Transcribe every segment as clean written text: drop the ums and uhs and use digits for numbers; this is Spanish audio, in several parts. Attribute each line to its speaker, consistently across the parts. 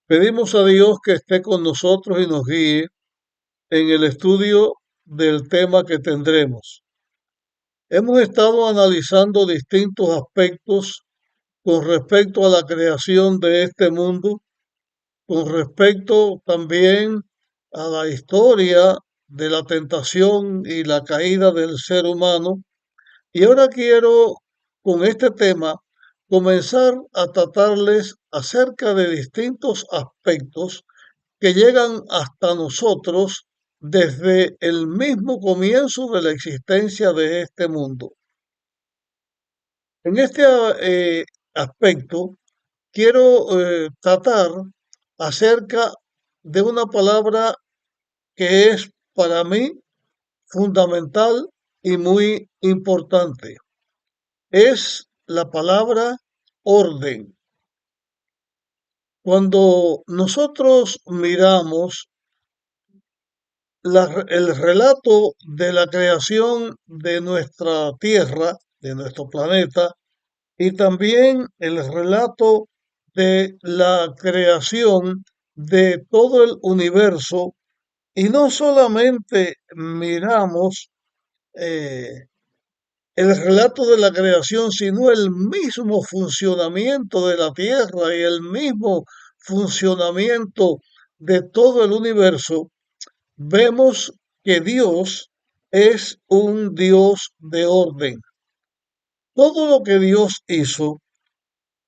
Speaker 1: Pedimos a Dios que esté con nosotros y nos guíe en el estudio del tema que tendremos. Hemos estado analizando distintos aspectos con respecto a la creación de este mundo, con respecto también a la historia de la tentación y la caída del ser humano. Y ahora quiero, con este tema, comenzar a tratarles acerca de distintos aspectos que llegan hasta nosotros desde el mismo comienzo de la existencia de este mundo. En este aspecto quiero tratar acerca de una palabra que es para mí fundamental y muy importante. Es la palabra orden. Cuando nosotros miramos el relato de la creación de nuestra Tierra, de nuestro planeta, y también el relato de la creación de todo el universo, y no solamente miramos eh, el relato de la creación, sino el mismo funcionamiento de la Tierra y el mismo funcionamiento de todo el universo, vemos que Dios es un Dios de orden. Todo lo que Dios hizo,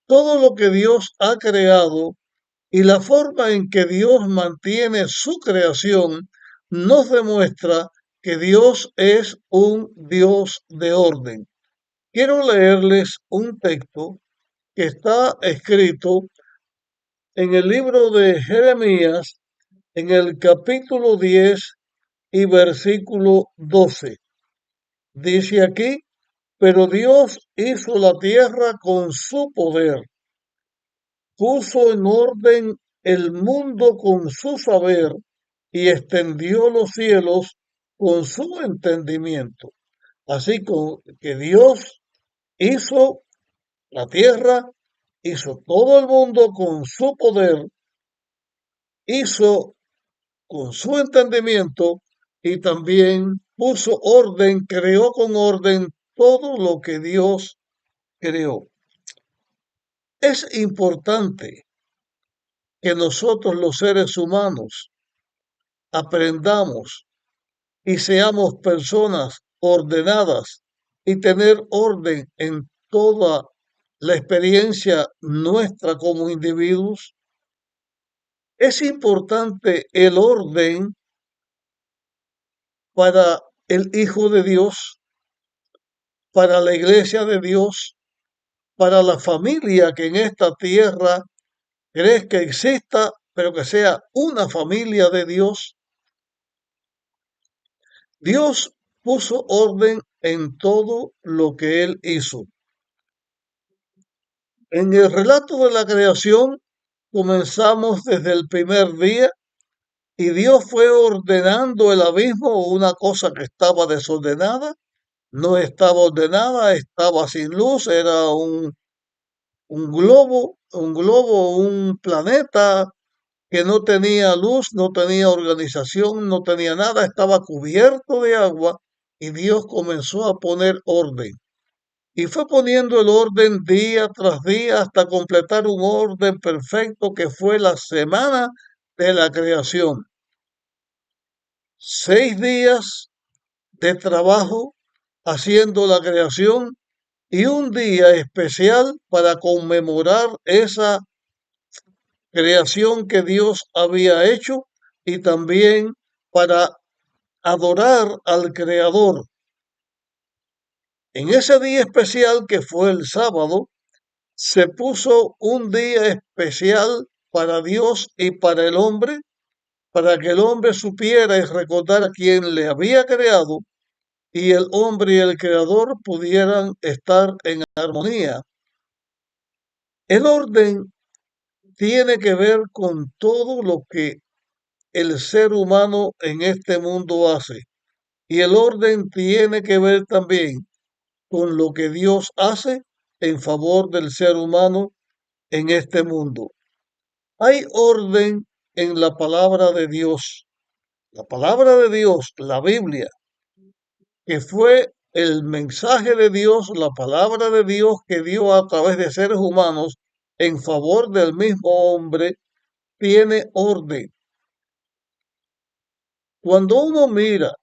Speaker 1: todo lo que Dios ha creado y la forma en que Dios mantiene su creación nos demuestra que Dios es un Dios de orden. Quiero leerles un texto que está escrito en el libro de Jeremías, en el capítulo 10 y versículo 12. Dice aquí, pero Dios hizo la tierra con su poder, puso en orden el mundo con su saber y extendió los cielos con su entendimiento. Así que Dios hizo la tierra, hizo todo el mundo con su poder, hizo con su entendimiento y también puso orden, creó con orden todo lo que Dios creó. Es importante que nosotros los seres humanos aprendamos y seamos personas ordenadas y tener orden en toda la experiencia nuestra como individuos. Es importante el orden para el Hijo de Dios, para la Iglesia de Dios, para la familia que en esta tierra crees que exista, pero que sea una familia de Dios. Dios puso orden en todo lo que Él hizo. En el relato de la creación comenzamos desde el primer día y Dios fue ordenando el abismo, una cosa que estaba desordenada, no estaba ordenada, estaba sin luz, era un planeta que no tenía luz, no tenía organización, no tenía nada, estaba cubierto de agua y Dios comenzó a poner orden. Y fue poniendo el orden día tras día hasta completar un orden perfecto que fue la semana de la creación. 6 días de trabajo haciendo la creación y un día especial para conmemorar esa creación que Dios había hecho y también para adorar al Creador. En ese día especial que fue el sábado, se puso un día especial para Dios y para el hombre, para que el hombre supiera y recordara a quien le había creado y el hombre y el creador pudieran estar en armonía. El orden tiene que ver con todo lo que el ser humano en este mundo hace. Y el orden tiene que ver también con lo que Dios hace en favor del ser humano en este mundo. Hay orden en la palabra de Dios. La palabra de Dios, la Biblia, que fue el mensaje de Dios, la palabra de Dios que dio a través de seres humanos en favor del mismo hombre, tiene orden. Cuando uno mira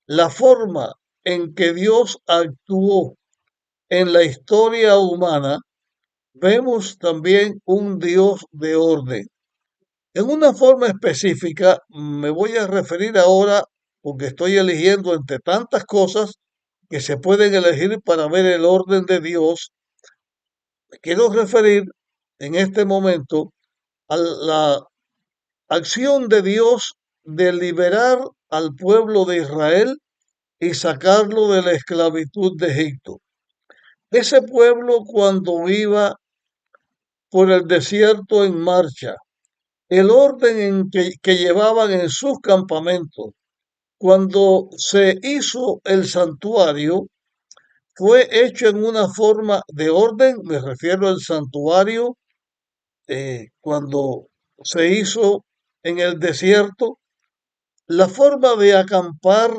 Speaker 1: la forma en que Dios actuó en la historia humana, vemos también un Dios de orden. En una forma específica me voy a referir ahora, porque estoy eligiendo entre tantas cosas que se pueden elegir para ver el orden de Dios. Me quiero referir en este momento a la acción de Dios de liberar al pueblo de Israel y sacarlo de la esclavitud de Egipto. Ese pueblo cuando iba por el desierto en marcha, el orden que llevaban en sus campamentos, cuando se hizo el santuario, fue hecho en una forma de orden, me refiero al santuario, cuando se hizo en el desierto, la forma de acampar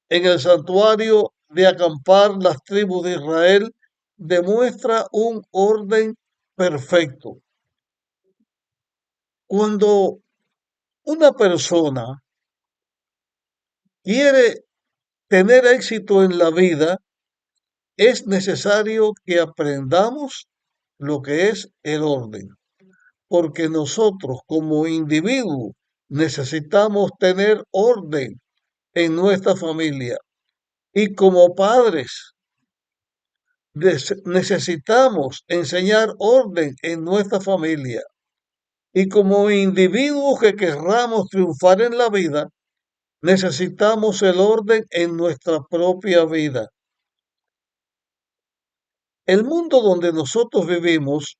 Speaker 1: en el santuario, de acampar las tribus de Israel, demuestra un orden perfecto. Cuando una persona quiere tener éxito en la vida, es necesario que aprendamos lo que es el orden, porque nosotros como individuos necesitamos tener orden en nuestra familia y como padres necesitamos enseñar orden en nuestra familia y como individuos que querramos triunfar en la vida, necesitamos el orden en nuestra propia vida. El mundo donde nosotros vivimos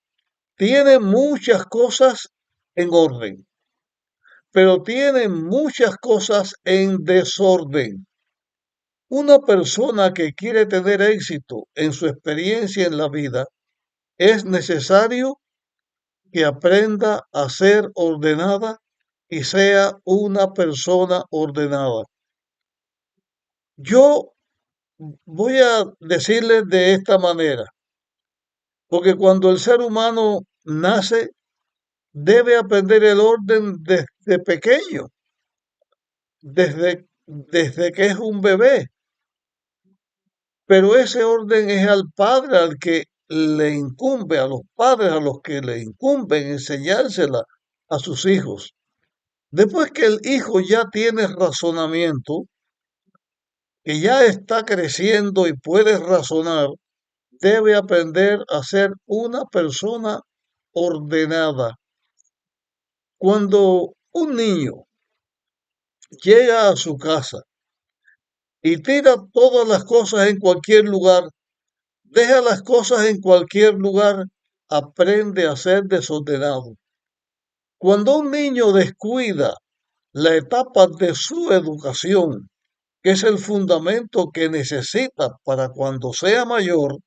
Speaker 1: tiene muchas cosas en orden, pero tiene muchas cosas en desorden. Una persona que quiere tener éxito en su experiencia en la vida, es necesario que aprenda a ser ordenada y sea una persona ordenada. Yo voy a decirles de esta manera, porque cuando el ser humano nace, debe aprender el orden desde pequeño, desde que es un bebé. Pero ese orden es al padre al que le incumbe, a los padres a los que le incumben enseñársela a sus hijos. Después que el hijo ya tiene razonamiento, que ya está creciendo y puede razonar, debe aprender a ser una persona ordenada. Cuando un niño llega a su casa y tira todas las cosas en cualquier lugar, deja las cosas en cualquier lugar, aprende a ser desordenado. Cuando un niño descuida la etapa de su educación, que es el fundamento que necesita para cuando sea mayor,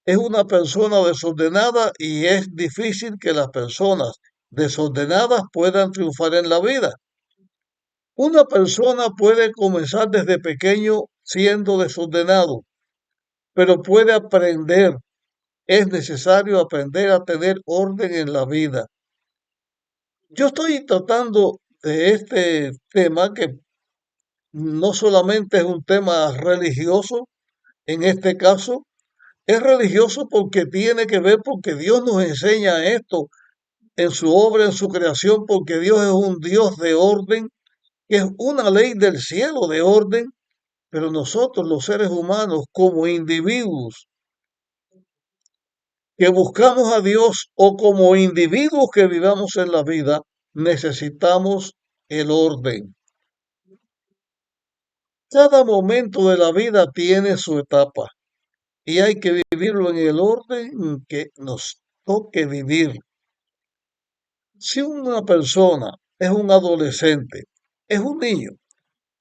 Speaker 1: es una persona desordenada y es difícil que las personas desordenadas puedan triunfar en la vida. Una persona puede comenzar desde pequeño siendo desordenado, pero puede aprender. Es necesario aprender a tener orden en la vida. Yo estoy tratando de este tema que no solamente es un tema religioso, en este caso, es religioso porque tiene que ver, porque Dios nos enseña esto en su obra, en su creación, porque Dios es un Dios de orden, que es una ley del cielo de orden, pero nosotros los seres humanos como individuos que buscamos a Dios o como individuos que vivamos en la vida, necesitamos el orden. Cada momento de la vida tiene su etapa y hay que vivirlo en el orden que nos toque vivir. Si una persona es un adolescente, es un niño,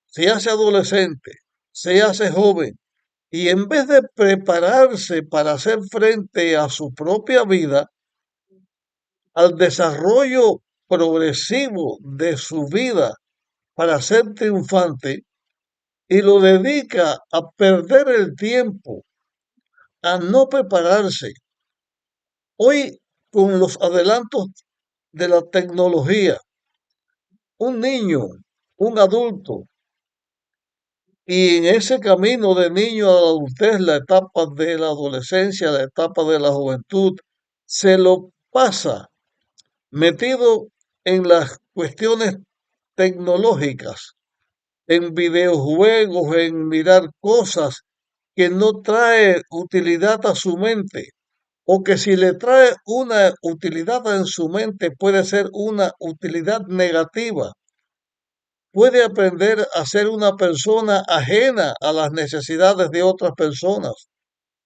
Speaker 1: se hace adolescente, se hace joven y en vez de prepararse para hacer frente a su propia vida, al desarrollo progresivo de su vida para ser triunfante y lo dedica a perder el tiempo, a no prepararse. Hoy, con los adelantos de la tecnología, un niño, un adulto, y en ese camino de niño a la adultez, la etapa de la adolescencia, la etapa de la juventud, se lo pasa metido en las cuestiones tecnológicas, en videojuegos, en mirar cosas que no trae utilidad a su mente, o que si le trae una utilidad en su mente puede ser una utilidad negativa. Puede aprender a ser una persona ajena a las necesidades de otras personas.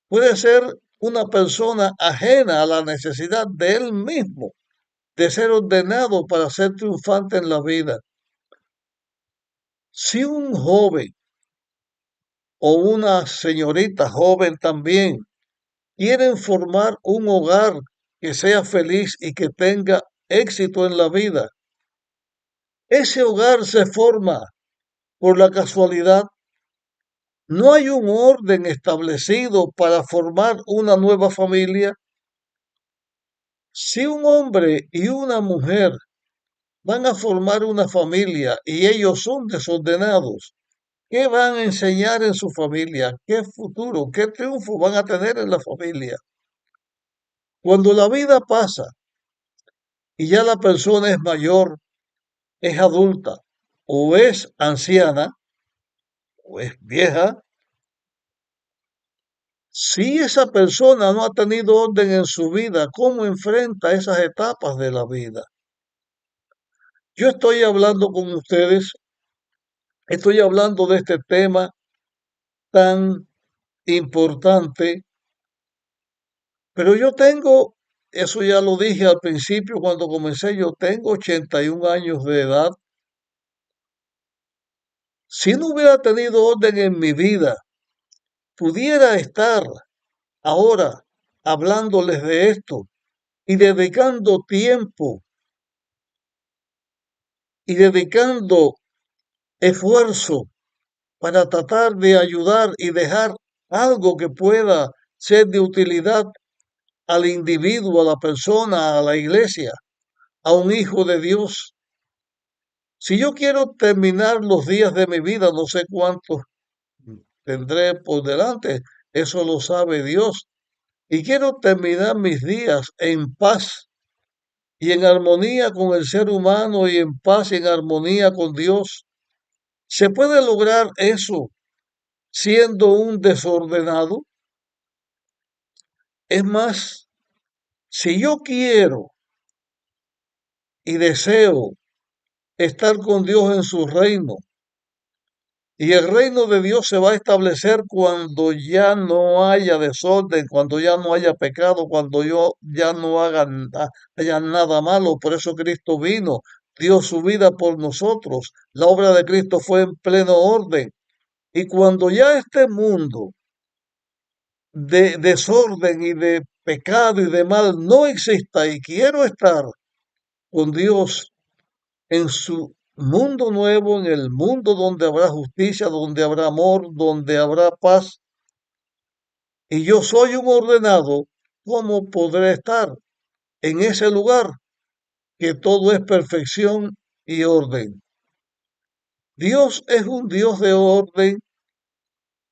Speaker 1: Puede ser una persona ajena a la necesidad de él mismo, de ser ordenado para ser triunfante en la vida. Si un joven o una señorita joven también quieren formar un hogar que sea feliz y que tenga éxito en la vida, ese hogar se forma por la casualidad. No hay un orden establecido para formar una nueva familia. Si un hombre y una mujer van a formar una familia y ellos son desordenados, ¿qué van a enseñar en su familia? ¿Qué futuro, qué triunfo van a tener en la familia? Cuando la vida pasa y ya la persona es mayor, es adulta o es anciana o es vieja, si esa persona no ha tenido orden en su vida, ¿cómo enfrenta esas etapas de la vida? Yo estoy hablando con ustedes, estoy hablando de este tema tan importante, pero yo tengo, eso ya lo dije al principio cuando comencé, yo tengo 81 años de edad. Si no hubiera tenido orden en mi vida, pudiera estar ahora hablándoles de esto y dedicando tiempo y dedicando esfuerzo para tratar de ayudar y dejar algo que pueda ser de utilidad al individuo, a la persona, a la iglesia, a un hijo de Dios. Si yo quiero terminar los días de mi vida, no sé cuántos tendré por delante, eso lo sabe Dios, y quiero terminar mis días en paz y en armonía con el ser humano y en paz y en armonía con Dios. ¿Se puede lograr eso siendo un desordenado? Es más, si yo quiero y deseo estar con Dios en su reino, y el reino de Dios se va a establecer cuando ya no haya desorden, cuando ya no haya pecado, cuando yo ya no haya nada malo. Por eso Cristo vino, dio su vida por nosotros. La obra de Cristo fue en pleno orden. Y cuando ya este mundo de desorden y de pecado y de mal no exista y quiero estar con Dios en su mundo nuevo, en el mundo donde habrá justicia, donde habrá amor, donde habrá paz, y yo soy un ordenado, ¿cómo podré estar en ese lugar que todo es perfección y orden? Dios es un Dios de orden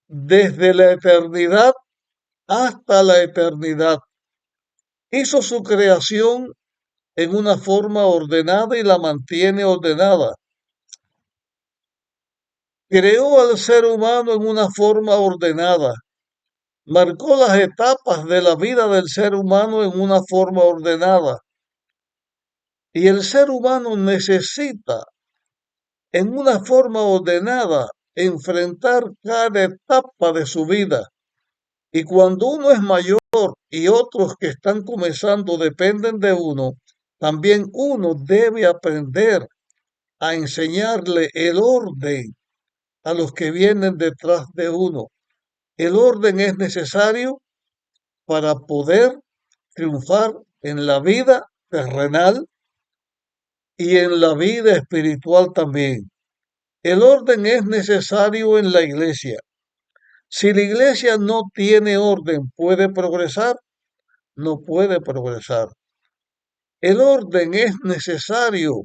Speaker 1: desde la eternidad hasta la eternidad. Hizo su creación en una forma ordenada y la mantiene ordenada. Creó al ser humano en una forma ordenada. Marcó las etapas de la vida del ser humano en una forma ordenada. Y el ser humano necesita, en una forma ordenada, enfrentar cada etapa de su vida. Y cuando uno es mayor y otros que están comenzando dependen de uno, también uno debe aprender a enseñarle el orden a los que vienen detrás de uno. El orden es necesario para poder triunfar en la vida terrenal y en la vida espiritual también. El orden es necesario en la iglesia. Si la iglesia no tiene orden, ¿puede progresar? No puede progresar. El orden es necesario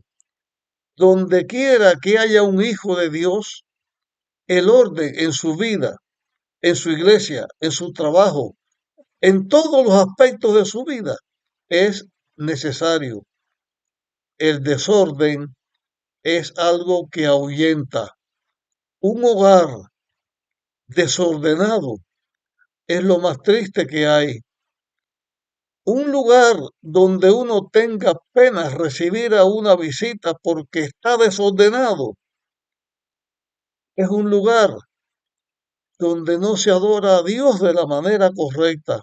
Speaker 1: donde quiera que haya un hijo de Dios. El orden en su vida, en su iglesia, en su trabajo, en todos los aspectos de su vida es necesario. El desorden es algo que ahuyenta. Un hogar desordenado es lo más triste que hay. Un lugar donde uno tenga pena recibir a una visita porque está desordenado es un lugar donde no se adora a Dios de la manera correcta.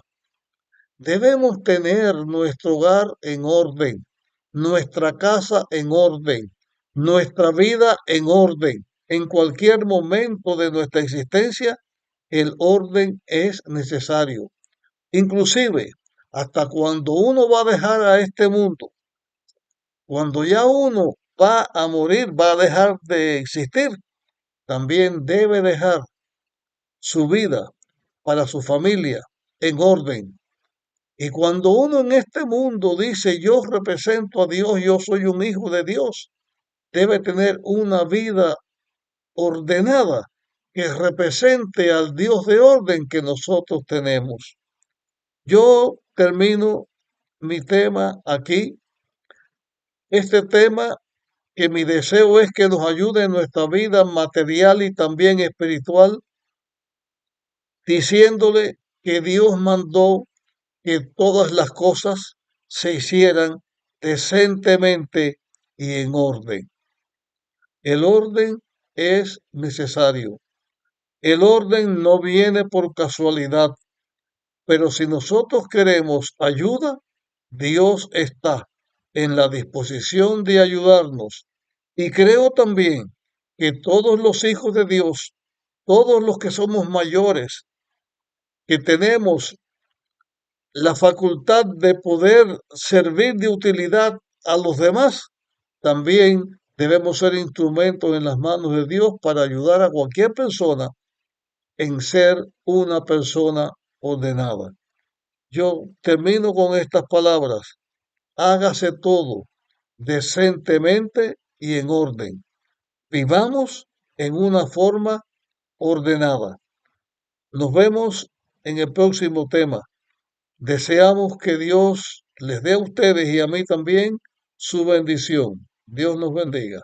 Speaker 1: Debemos tener nuestro hogar en orden, nuestra casa en orden, nuestra vida en orden. En cualquier momento de nuestra existencia, el orden es necesario. Inclusive, hasta cuando uno va a dejar a este mundo, cuando ya uno va a morir, va a dejar de existir, también debe dejar su vida para su familia en orden. Y cuando uno en este mundo dice yo represento a Dios, yo soy un hijo de Dios, debe tener una vida ordenada que represente al Dios de orden que nosotros tenemos. Yo termino mi tema aquí. Este tema que mi deseo es que nos ayude en nuestra vida material y también espiritual, diciéndole que Dios mandó que todas las cosas se hicieran decentemente y en orden. El orden es necesario. El orden no viene por casualidad, pero si nosotros queremos ayuda, Dios está en la disposición de ayudarnos. Y creo también que todos los hijos de Dios, todos los que somos mayores, que tenemos la facultad de poder servir de utilidad a los demás, también debemos ser instrumentos en las manos de Dios para ayudar a cualquier persona en ser una persona ordenada. Yo termino con estas palabras. Hágase todo decentemente y en orden. Vivamos en una forma ordenada. Nos vemos en el próximo tema. Deseamos que Dios les dé a ustedes y a mí también su bendición. Dios nos bendiga.